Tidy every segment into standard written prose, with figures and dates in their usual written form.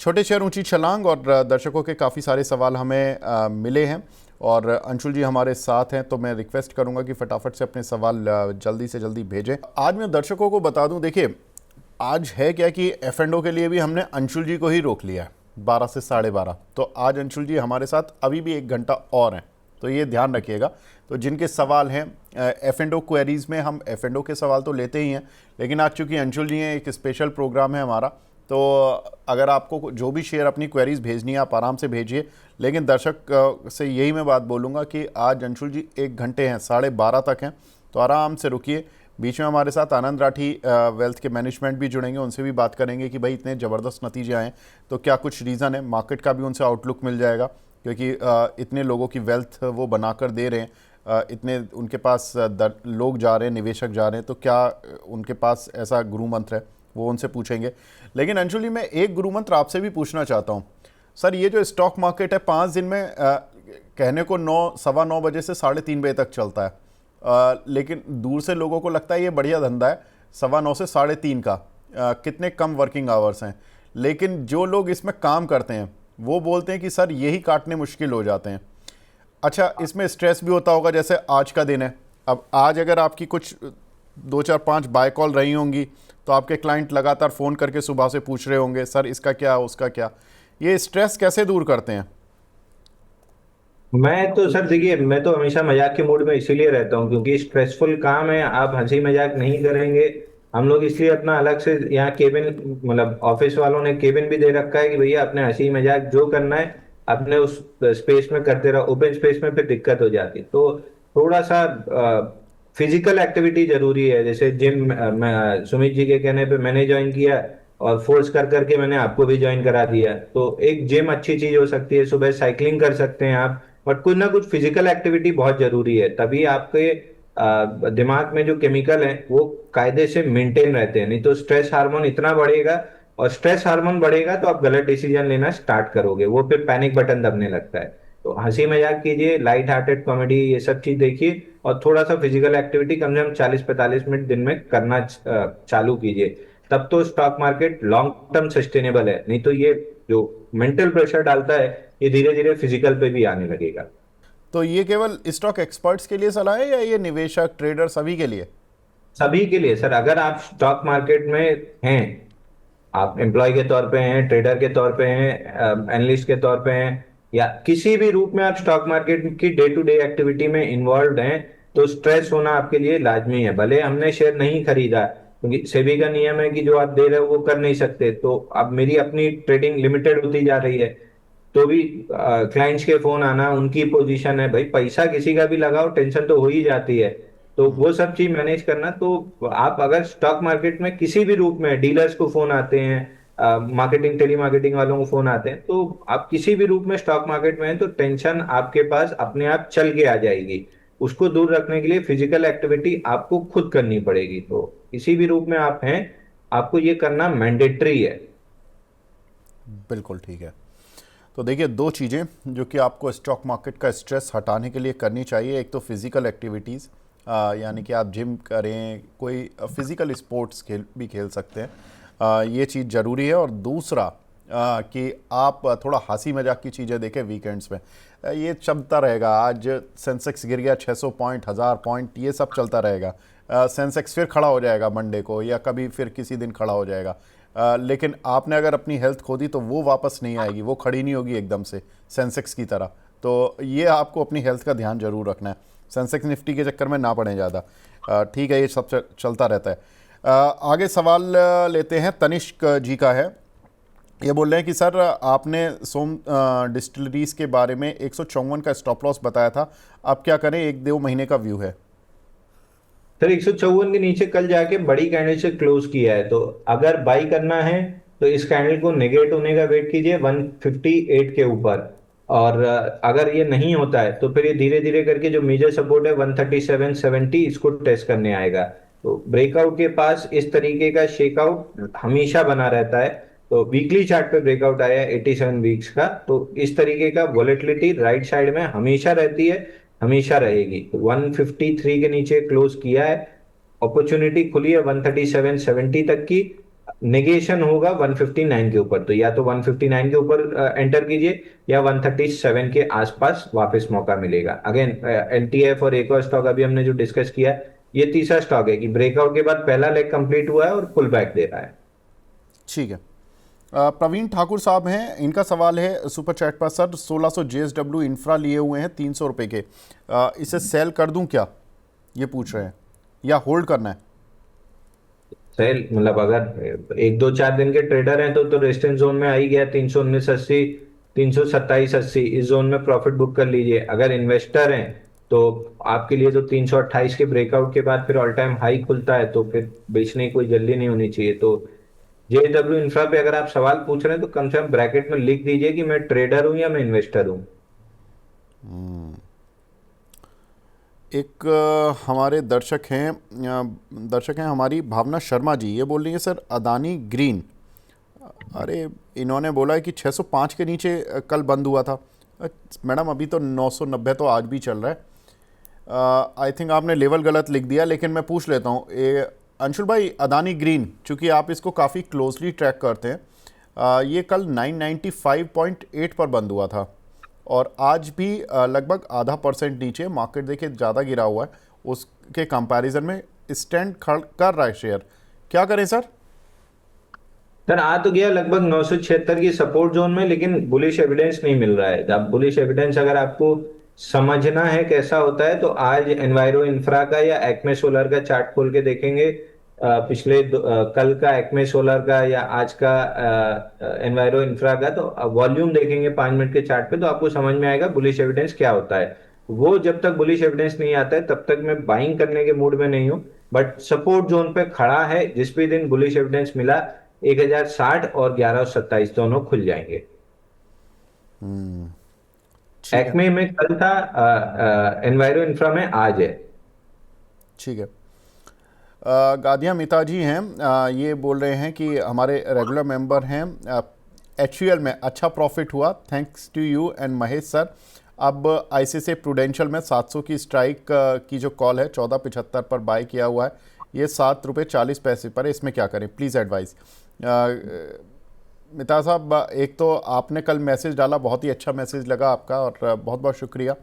छोटे शहर ऊंची छलांग और दर्शकों के काफ़ी सारे सवाल हमें मिले हैं और अंशुल जी हमारे साथ हैं, तो मैं रिक्वेस्ट करूंगा कि फटाफट से अपने सवाल जल्दी से जल्दी भेजें। आज मैं दर्शकों को बता दूं, देखिए आज है क्या कि F&O के लिए भी हमने अंशुल जी को ही रोक लिया है 12 से 12:30। तो आज अंशुल जी हमारे साथ अभी भी 1 घंटा और हैं, तो ये ध्यान रखिएगा। तो जिनके सवाल हैं F&O क्वेरीज़ में, हम F&O के सवाल तो लेते ही हैं, लेकिन आज चूँकि अंशुल जी हैं, एक स्पेशल प्रोग्राम है हमारा, तो अगर आपको जो भी शेयर अपनी क्वेरीज भेजनी है आप आराम से भेजिए। लेकिन दर्शक से यही मैं बात बोलूँगा कि आज अंशुल जी 1 घंटे हैं, 12:30 तक हैं, तो आराम से रुकिए। बीच में हमारे साथ आनंद राठी वेल्थ के मैनेजमेंट भी जुड़ेंगे, उनसे भी बात करेंगे कि भाई इतने ज़बरदस्त नतीजे आए तो क्या कुछ रीज़न है, मार्केट का भी उनसे आउटलुक मिल जाएगा, क्योंकि इतने लोगों की वेल्थ वो बनाकर दे रहे हैं, इतने उनके पास लोग जा रहे हैं, निवेशक जा रहे हैं, तो क्या उनके पास ऐसा गुरु मंत्र है, वो उनसे पूछेंगे। लेकिन अंशुल जी, मैं एक गुरु मंत्र आपसे भी पूछना चाहता हूँ। सर, ये जो स्टॉक मार्केट है 5 दिन में कहने को 9 सवा 9 बजे से 3:30 बजे तक चलता है, लेकिन दूर से लोगों को लगता है ये बढ़िया धंधा है, 9:15 से 3:30 का, कितने कम वर्किंग आवर्स हैं। लेकिन जो लोग इसमें काम करते हैं वो बोलते हैं कि सर यही काटने मुश्किल हो जाते हैं। अच्छा, इसमें स्ट्रेस भी होता होगा, जैसे आज का दिन है, अब आज अगर आपकी कुछ 2 4 5 बाय कॉल रही होंगी तो आपके क्लाइंट लगातार फ़ोन करके सुबह से पूछ रहे होंगे सर इसका क्या, उसका क्या। ये स्ट्रेस कैसे दूर करते हैं? मैं तो सर देखिए, मैं तो हमेशा मजाक के मूड में इसीलिए रहता हूँ क्योंकि स्ट्रेसफुल काम है, आप हंसी मजाक नहीं करेंगे। हम लोग इसलिए अपना अलग से यहाँ केबिन, मतलब ऑफिस वालों ने केबिन भी दे रखा है कि भैया अपने हंसी मजाक जो करना है अपने उस स्पेस में करते रहो। ओपन स्पेस में फिर दिक्कत हो जाती है, तो थोड़ा सा फिजिकल एक्टिविटी जरूरी है। जैसे जिम, सुमित जी के कहने पे मैंने ज्वाइन किया और फोर्स कर करके मैंने आपको भी ज्वाइन करा दिया। तो एक जिम अच्छी चीज हो सकती है, सुबह साइकिलिंग कर सकते हैं आप, बट कुछ ना कुछ फिजिकल एक्टिविटी बहुत जरूरी है, तभी आपके दिमाग में जो केमिकल है वो कायदे से मेंटेन रहते हैं। नहीं तो स्ट्रेस हार्मोन इतना बढ़ेगा, और स्ट्रेस हार्मोन बढ़ेगा तो आप गलत डिसीजन लेना स्टार्ट करोगे, वो फिर पैनिक बटन दबने लगता है। तो हंसी मजाक कीजिए, लाइट हार्टेड कॉमेडी, ये सब चीज देखिए, और थोड़ा सा फिजिकल एक्टिविटी कम से कम 40 45 मिनट दिन में करना चालू कीजिए। तब तो stock market long term sustainable है। नहीं तो ये जो मेंटल प्रेशर डालता है ये धीरे धीरे फिजिकल पे भी आने लगेगा। तो ये केवल स्टॉक एक्सपर्ट्स के लिए सलाह है या ये निवेशक, ट्रेडर, सभी के लिए? सभी के लिए सर, अगर आप स्टॉक मार्केट में हैं, आप एम्प्लॉय के तौर पे हैं, ट्रेडर के तौर पे हैं, एनालिस्ट के तौर पे हैं, या किसी भी रूप में आप स्टॉक मार्केट की डे टू डे एक्टिविटी में इन्वॉल्व हैं, तो स्ट्रेस होना आपके लिए लाजमी है। भले हमने शेयर नहीं खरीदा, क्योंकि सेबी का नियम है कि जो आप दे रहे हो वो कर नहीं सकते, तो अब मेरी अपनी ट्रेडिंग लिमिटेड होती जा रही है, तो भी क्लाइंट्स के फोन आना, उनकी पोजीशन है, भाई पैसा किसी का भी लगाओ टेंशन तो हो ही जाती है। तो वो सब चीज मैनेज करना, तो आप अगर स्टॉक मार्केट में किसी भी रूप में, डीलर्स को फोन आते हैं, मार्केटिंग टेली मार्केटिंग वालों को फोन आते हैं, तो आप किसी भी रूप में स्टॉक मार्केट में हैं तो टेंशन आपके पास अपने आप चल के आ जाएगी। उसको दूर रखने के लिए फिजिकल एक्टिविटी आपको खुद करनी पड़ेगी। तो किसी भी रूप में आप हैं, आपको ये करना मैंडेटरी है। बिल्कुल ठीक है। तो देखिए, 2 चीज़ें जो कि आपको स्टॉक मार्केट का स्ट्रेस हटाने के लिए करनी चाहिए। एक तो फिज़िकल एक्टिविटीज़, यानी कि आप जिम करें, कोई फिज़िकल स्पोर्ट्स भी खेल सकते हैं, ये चीज़ ज़रूरी है। और दूसरा कि आप थोड़ा हंसी मजाक की चीज़ें देखें वीकेंड्स में। ये चलता रहेगा, आज सेंसेक्स गिर गया 600 पॉइंट, 1000 पॉइंट, ये सब चलता रहेगा। सेंसेक्स फिर खड़ा हो जाएगा मंडे को, या कभी फिर किसी दिन खड़ा हो जाएगा। लेकिन आपने अगर अपनी हेल्थ खो दी तो वो वापस नहीं आएगी, वो खड़ी नहीं होगी एकदम से सेंसेक्स की तरह। तो ये आपको अपनी हेल्थ का ध्यान जरूर रखना है, सेंसेक्स निफ्टी के चक्कर में ना पड़े ज़्यादा। ठीक है, ये सब चलता रहता है। आगे सवाल लेते हैं, तनिष्क जी का है। ये बोल रहे हैं कि सर आपने सोम डिस्टिलरीज के बारे में 154 का स्टॉप लॉस बताया था, अब क्या करें, 1 2 महीने का व्यू है। सर 154 के नीचे कल जाके बड़ी कैंडल से क्लोज किया है, तो अगर बाई करना है तो इस कैंडल को नेगेट होने का वेट कीजिए 158 के ऊपर। और अगर ये नहीं होता है तो फिर ये धीरे धीरे करके जो मेजर सपोर्ट है 137.70, इसको टेस्ट करने आएगा। तो ब्रेकआउट के पास इस तरीके का शेकआउट हमेशा बना रहता है। तो वीकली चार्ट पे ब्रेकआउट आया है 87 वीक्स का, तो इस तरीके का वॉलेटिलिटी राइट साइड में हमेशा रहती है, हमेशा रहेगी। 153 के नीचे क्लोज किया है, अपॉर्चुनिटी खुली है 137.70 तक की। नेगेशन होगा 159 के ऊपर, तो या तो 159 के ऊपर एंटर कीजिए, या 137 के आसपास वापस मौका मिलेगा। अगेन एलटीएफ और एक और स्टॉक अभी हमने जो डिस्कस किया, ये तीसरा स्टॉक है कि ब्रेकआउट के बाद पहला लेग कंप्लीट हुआ है और पुल बैक दे रहा है। ठीक है। प्रवीण ठाकुर साहब हैं, इनका सवाल है सुपर चैट पर, सर 1600 जेएसडब्ल्यू इंफ्रा लिए हुए हैं 300 रुपये के, इसे सेल कर दूं क्या, ये पूछ रहे हैं, या होल्ड करना है? सेल मतलब अगर 1 2 4 दिन के ट्रेडर हैं तो रेजिस्टेंस जोन में आ ही गया, 319.80, 327.80, इस जोन में प्रॉफिट बुक कर लीजिए। अगर इन्वेस्टर हैं तो आपके लिए तो 328 के ब्रेकआउट के बाद फिर ऑल टाइम हाई खुलता है, तो फिर बेचने की कोई जल्दी नहीं होनी चाहिए। तो जेडब्ल्यू इंफ्रा पे अगर आप सवाल पूछ रहे हैं तो कम से कम ब्रैकेट में लिख दीजिए कि मैं ट्रेडर हूं या मैं इन्वेस्टर हूं। एक हमारे दर्शक हैं हमारी भावना शर्मा जी, ये बोल रही है सर अदानी ग्रीन, अरे इन्होंने बोला है कि 605 के नीचे कल बंद हुआ था। मैडम अभी तो 990 तो आज भी चल रहा है। आई थिंक आपने लेवल गलत लिख दिया, लेकिन मैं पूछ लेता हूँ अंशुल भाई, अदानी ग्रीन चूँकि आप इसको काफ़ी क्लोजली ट्रैक करते हैं, ये कल 995.8 पर बंद हुआ था और आज भी लगभग आधा % नीचे, मार्केट देखिए ज़्यादा गिरा हुआ है, उसके कंपैरिजन में स्टैंड कर रहा है शेयर, क्या करें सर? सर आ तो गया लगभग 976 की सपोर्ट जोन में, लेकिन बुलिश एविडेंस नहीं मिल रहा है। अब बुलिश एविडेंस अगर आपको समझना है कैसा होता है, तो आज एनवायरो इंफ्रा का या एक्मे सोलर का चार्ट खोल के देखेंगे, कल का एक्मे सोलर का या आज का एनवायरो इंफ्रा का, तो वॉल्यूम देखेंगे 5 मिनट के चार्ट पे, तो आपको समझ में आएगा बुलिश एविडेंस क्या होता है। वो जब तक बुलिश एविडेंस नहीं आता है तब तक मैं बाइंग करने के मूड में नहीं हूं, बट सपोर्ट जोन पे खड़ा है, जिस भी दिन बुलिश एविडेंस मिला 1060 और 1127 दोनों खुल जाएंगे। ठीक है। एक्मे में कल था, एनवायरो इंफ्रा में आज है। ठीक है। गादिया मिता जी हैं, ये बोल रहे हैं कि हमारे रेगुलर मेंबर हैं, एचयूएल में अच्छा प्रॉफिट हुआ, thanks to you and Mahesh sir. अब आईसीआईसीआई प्रूडेंशियल में 700 की स्ट्राइक की जो कॉल है 14.75 पर बाय किया हुआ है, ये 7 रुपये 40 पैसे पर है, इसमें क्या करें प्लीज़ एडवाइस। मिता साहब, एक तो आपने कल मैसेज डाला, बहुत ही अच्छा मैसेज लगा आपका और बहुत बहुत शुक्रिया।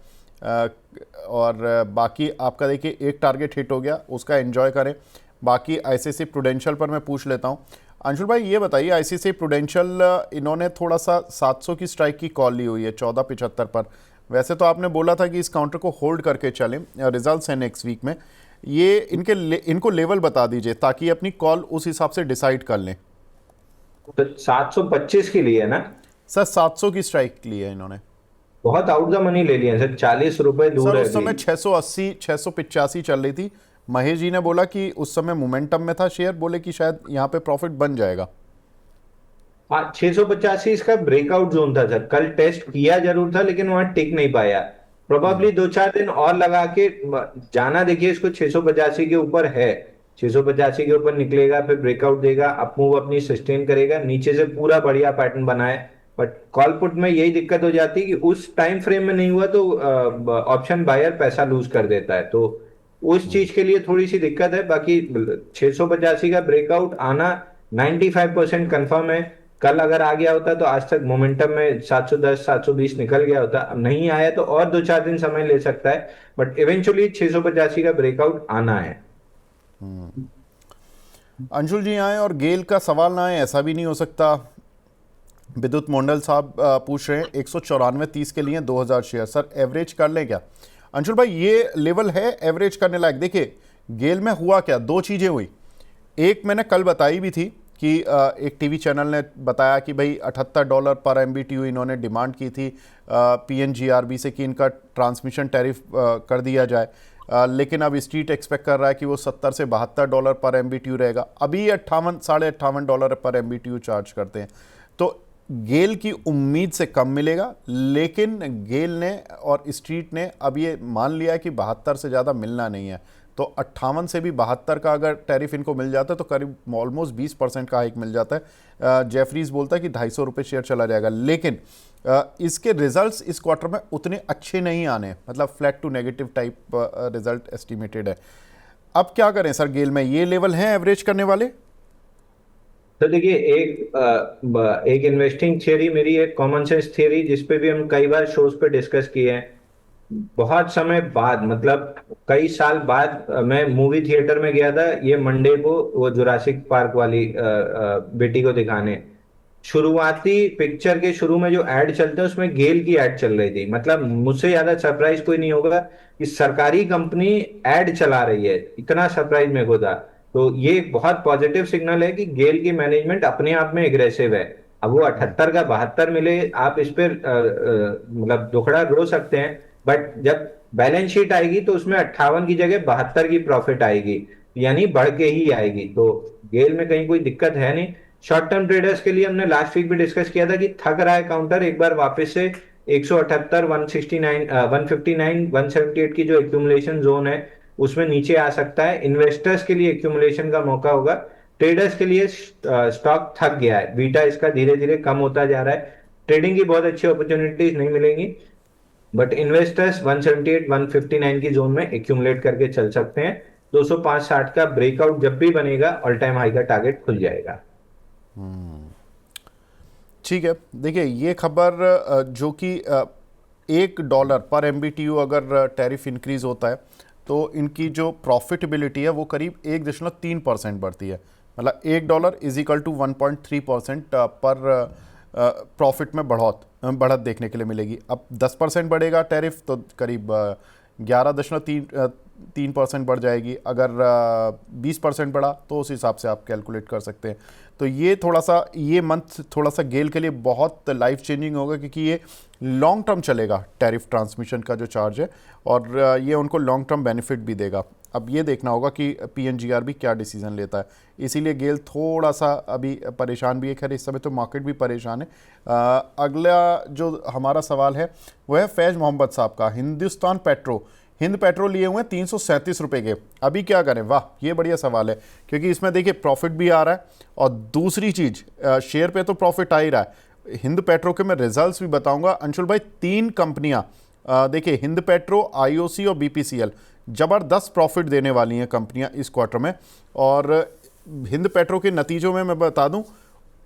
और बाकी आपका देखिए एक टारगेट हिट हो गया, उसका एंजॉय करें। बाकी आईसीआईसीआई प्रूडेंशियल पर मैं पूछ लेता हूं। अंशुल भाई ये बताइए, आईसीआईसीआई प्रूडेंशियल इन्होंने थोड़ा सा 700 की स्ट्राइक की कॉल ली हुई है 14.75 पर, वैसे तो आपने बोला था कि इस काउंटर को होल्ड करके चलें, रिजल्ट्स हैं नेक्स्ट वीक में, ये इनको लेवल बता दीजिए ताकि अपनी कॉल उस हिसाब से डिसाइड कर लें। तो 725 के लिए ना? सर 700 की स्ट्राइक ली है इन्होंने। बहुत आउट द मनी ले लिया सर, 40 रुपए सर दूर है उस अभी। समय 680 685 चल रही थी, महेश जी ने बोला कि उस समय मोमेंटम में था शेयर, बोले कि शायद यहाँ पे प्रॉफिट बन जाएगा। हाँ, 685 इसका ब्रेकआउट जोन था सर, कल टेस्ट किया जरूर था लेकिन वहां टिक नहीं पाया। प्रोबेबली 2 4 दिन और लगा के जाना, देखिए इसको 685 के ऊपर है, 685 के ऊपर निकलेगा, फिर ब्रेकआउट देगा, अप मूव अपनी सस्टेन करेगा, नीचे से पूरा बढ़िया पैटर्न बनाए। बट कॉल पुट में यही दिक्कत हो जाती है कि उस टाइम फ्रेम में नहीं हुआ तो ऑप्शन बायर पैसा लूज कर देता है, तो उस चीज के लिए थोड़ी सी दिक्कत है। बाकी 685 का ब्रेकआउट आना 95% कंफर्म है। कल अगर आ गया होता तो आज तक मोमेंटम में 710 720 निकल गया होता, अब नहीं आया तो और 2 4 दिन समय ले सकता है, बट इवेंचुअली 685 का ब्रेकआउट आना है। अंशुल जी आए और गेल का सवाल ना आए ऐसा भी नहीं हो सकता। विद्युत मंडल साहब पूछ रहे हैं 194.30 के लिए 2000 शेयर, सर एवरेज कर लें क्या? अंशुल भाई ये लेवल है एवरेज करने लायक। देखिए गेल में हुआ क्या, दो चीज़ें हुई, एक मैंने कल बताई भी थी कि एक टीवी चैनल ने बताया कि भाई $78 पर MBTU इन्होंने डिमांड की थी PNGRB से कि इनका ट्रांसमिशन टैरिफ कर दिया जाए, लेकिन अब स्ट्रीट एक्सपेक्ट कर रहा है कि वो $70 से $72 पर MBTU रहेगा, अभी $58 पर MBTU चार्ज करते हैं। तो गेल की उम्मीद से कम मिलेगा, लेकिन गेल ने और स्ट्रीट ने अब ये मान लिया है कि 72 से ज़्यादा मिलना नहीं है, तो 58 से भी 72 का अगर टैरिफ इनको मिल जाता है तो करीब ऑलमोस्ट 20% का हाइक मिल जाता है। जेफरीज बोलता है कि ₹250 शेयर चला जाएगा, लेकिन इसके रिजल्ट्स इस क्वार्टर में उतने अच्छे नहीं आने, मतलब flat to negative type result estimated है। अब क्या करें सर गेल में, ये लेवल हैं एवरेज करने वाले? तो देखिए, एक इन्वेस्टिंग थियरी मेरी, एक कॉमन सेंस थियरी जिसपे भी हम कई बार शोज पे डिस्कस किए हैं। बहुत समय बाद, मतलब कई साल बाद, मैं मूवी थिएटर में गया था ये मंडे को, वो जुरासिक पार्क वाली बेटी को दिखाने। शुरुआती पिक्चर के शुरू में जो एड चलते हैं उसमें गेल की एड चल रही थी। मतलब मुझसे ज्यादा सरप्राइज कोई नहीं होगा कि सरकारी कंपनी एड चला रही है, इतना सरप्राइज मेरे को था। तो ये एक बहुत पॉजिटिव सिग्नल है कि गेल की मैनेजमेंट अपने आप में एग्रेसिव है। अब वो 78 का 72 मिले, आप इस पर मतलब दुखड़ा रो सकते हैं, बट जब बैलेंस शीट आएगी तो उसमें 58 की जगह 72 की प्रॉफिट आएगी, यानी बढ़ के ही आएगी। तो गेल में कहीं कोई दिक्कत है नहीं। शॉर्ट टर्म ट्रेडर्स के लिए हमने लास्ट वीक भी डिस्कस किया था कि थक रहा है काउंटर, एक बार वापस से 178, 169, 159, 178 की जो एक्यूमुलेशन जोन है उसमें नीचे आ सकता है। इन्वेस्टर्स के लिए एक्यूमुलेशन का मौका होगा। ट्रेडर्स के लिए स्टॉक थक गया है, बीटा इसका धीरे धीरे कम होता जा रहा है। ट्रेडिंग की बहुत अच्छी अपॉर्चुनिटीज नहीं मिलेंगी, बट इन्वेस्टर्स 178, 159 की जोन में एक्यूमुलेट करके चल सकते हैं। 205-60 का ब्रेकआउट जब भी बनेगा, ऑल टाइम हाई का टारगेट खुल जाएगा। ठीक है, देखिए ये खबर जो कि $1 पर MBTU अगर टैरिफ इंक्रीज होता है तो इनकी जो प्रॉफिटेबिलिटी है वो करीब 1.3% बढ़ती है। मतलब $1 इज इक्वल टू 1.3% पर प्रॉफिट में बढ़त देखने के लिए मिलेगी। अब 10% बढ़ेगा टैरिफ तो करीब 11.3% बढ़ जाएगी। अगर 20% बढ़ा तो उस हिसाब से आप कैलकुलेट कर सकते हैं। तो ये थोड़ा सा, ये मंथ थोड़ा सा गेल के लिए बहुत लाइफ चेंजिंग होगा, क्योंकि ये लॉन्ग टर्म चलेगा टैरिफ ट्रांसमिशन का जो चार्ज है, और ये उनको लॉन्ग टर्म बेनिफिट भी देगा। अब ये देखना होगा कि PNGR भी क्या डिसीजन लेता है, इसीलिए गेल थोड़ा सा अभी परेशान भी है। खैर इस समय तो मार्केट भी परेशान है। अगला जो हमारा सवाल है वो है फैज मोहम्मद साहब का। हिंद पेट्रो लिए हुए हैं 337 रुपये के, अभी क्या करें? वाह, ये बढ़िया सवाल है, क्योंकि इसमें देखिए प्रॉफिट भी आ रहा है और दूसरी चीज़ शेयर पे तो प्रॉफिट आ ही रहा है। हिंद पेट्रो के मैं रिजल्ट्स भी बताऊंगा अंशुल भाई। 3 कंपनियां देखिए, हिंद पेट्रो, IOC और BPCL, ज़बरदस्त प्रॉफिट देने वाली हैं कंपनियां इस क्वार्टर में। और हिंद पेट्रो के नतीजों में मैं बता दूं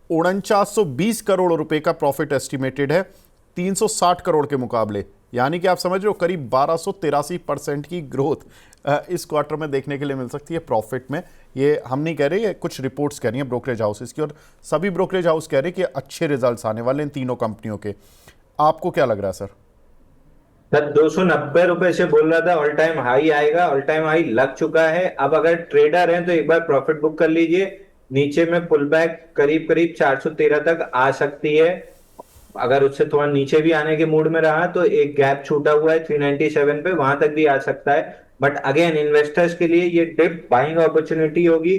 4920 करोड़ रुपए का प्रॉफिट एस्टिमेटेड है 360 करोड़ के मुकाबले, यानी कि आप समझ रहे हो करीब 1283% की ग्रोथ इस क्वार्टर में देखने के लिए मिल सकती है प्रॉफिट में। ये हम नहीं कह रहे, ये कुछ रिपोर्ट्स कह रही हैं ब्रोकरेज हाउसेस की, और सभी ब्रोकरेज हाउस कह रहे हैं कि अच्छे रिजल्ट्स आने वाले इन तीनों कंपनियों के। आपको क्या लग रहा है सर? सर 290 रुपए से बोल रहा था ऑल टाइम हाई आएगा, ऑल टाइम हाई लग चुका है। अब अगर ट्रेडर हैं तो एक बार प्रॉफिट बुक कर लीजिए। नीचे में पुल बैक करीब करीब 413 तक आ सकती है। अगर उससे थोड़ा नीचे भी आने के मूड में रहा तो एक गैप छूटा हुआ है 397 पे, वहां तक भी आ सकता है। बट अगेन इन्वेस्टर्स के लिए ये डिप बाइंग अपॉर्चुनिटी होगी।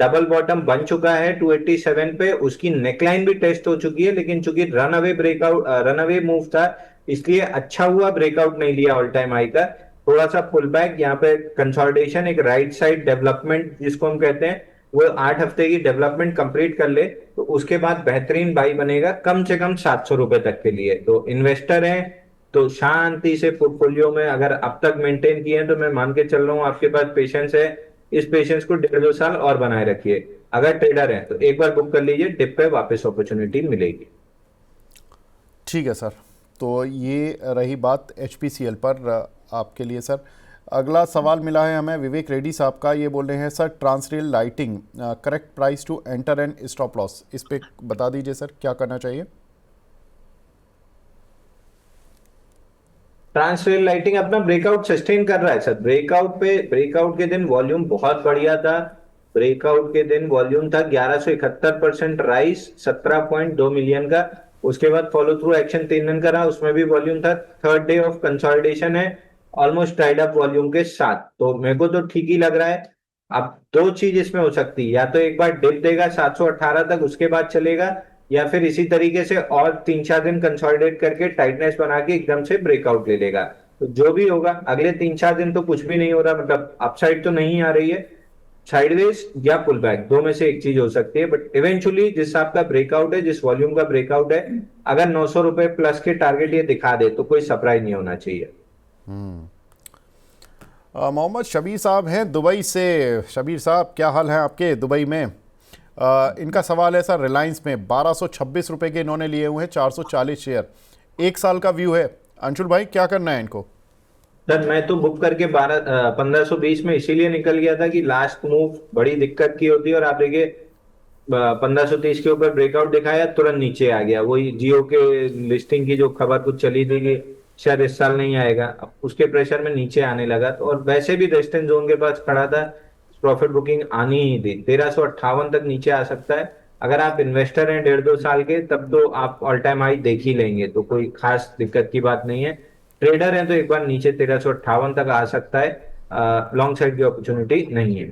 डबल बॉटम बन चुका है 287 पे, उसकी नेकलाइन भी टेस्ट हो चुकी है, लेकिन चूंकि रन अवे मूव था इसलिए अच्छा हुआ ब्रेकआउट नहीं लिया ऑल टाइम हाई का। थोड़ा सा पुल बैक, यहाँ पे कंसोलिडेशन, एक राइट साइड डेवलपमेंट जिसको हम कहते हैं, वो 8 हफ्ते की डेवलपमेंट कंप्लीट कर ले तो उसके बाद बेहतरीन बाई बनेगा कम से कम 700 रुपए तक के लिए। तो इन्वेस्टर हैं तो शांति से पोर्टफोलियो में अगर अब तक मेंटेन किए हैं तो मैं मान के चल रहा हूँ आपके पास पेशेंस है। इस पेशेंस को 1.5-2 साल और बनाए रखिए। अगर ट्रेडर है तो एक बार बुक कर लीजिए, डिप पे वापस अपॉर्चुनिटी मिलेगी। ठीक है सर, तो ये रही बात HPCL पर आपके लिए सर। अगला सवाल मिला है हमें विवेक रेड्डी साहब का। ये बोल रहे हैं sir, Transrail lighting correct price to enter and stop loss, इस पे बता दीजिए सर क्या करना चाहिए। ट्रांसरेल लाइटिंग अपना ब्रेकआउट सस्टेन कर रहा है सर। ब्रेकआउट के दिन वॉल्यूम बहुत बढ़िया था। ब्रेकआउट के दिन वॉल्यूम था 1171% राइस 17.2 मिलियन का। उसके बाद फॉलो थ्रू एक्शन 3 दिन का रहा, उसमें भी वॉल्यूम था। थर्ड डे ऑफ कंसोलिडेशन है, ऑलमोस्ट टाइड अप वॉल्यूम के साथ, तो मेरे को तो ठीक ही लग रहा है। अब दो चीज इसमें हो सकती है, या तो एक बार डिप देगा 718 तक, उसके बाद चलेगा, या फिर इसी तरीके से और 3-4 दिन कंसोलिडेट करके टाइटनेस बना के एकदम से ब्रेकआउट ले लेगा। तो जो भी होगा अगले 3-4 दिन तो कुछ भी नहीं हो रहा, मतलब अपसाइड तो नहीं आ रही है, साइडवेज या पुल बैक दो में से एक चीज हो सकती है। बट इवेंचुअली जिस आपका ब्रेकआउट है, जिस वॉल्यूम का ब्रेकआउट है, अगर 900 रुपए प्लस के टारगेट ये दिखा दे तो कोई सरप्राइज नहीं होना चाहिए। मोहम्मद शबीर साहब हैं दुबई से। शबीर साहब क्या हाल है आपके दुबई में? इनका सवाल है सर, रिलायंस में 1226 रुपए के इन्होंने लिए हुए हैं 440 शेयर, 1 साल का व्यू है। अंशुल भाई क्या करना है इनको? सर मैं तो बुक करके 1520 में इसीलिए निकल गया था कि लास्ट मूव बड़ी दिक्कत की होती है, और आप देखिए 1530 के ऊपर ब्रेकआउट दिखाया, तुरंत नीचे आ गया। वही जियो के लिस्टिंग की जो खबर कुछ चली थी कि शायद इस साल नहीं आएगा, अब उसके प्रेशर में नीचे आने लगा। तो और वैसे भी रेजिस्टेंस जोन के पास खड़ा था, प्रॉफिट बुकिंग आनी ही थी। 1358 तक नीचे आ सकता है। अगर आप इन्वेस्टर हैं 1.5-2 साल के, तब तो आप ऑल टाइम हाई देख ही लेंगे, तो कोई खास दिक्कत की बात नहीं है। ट्रेडर हैं तो एक बार नीचे 1358 तक आ सकता है, लॉन्ग साइड की अपॉर्चुनिटी नहीं है।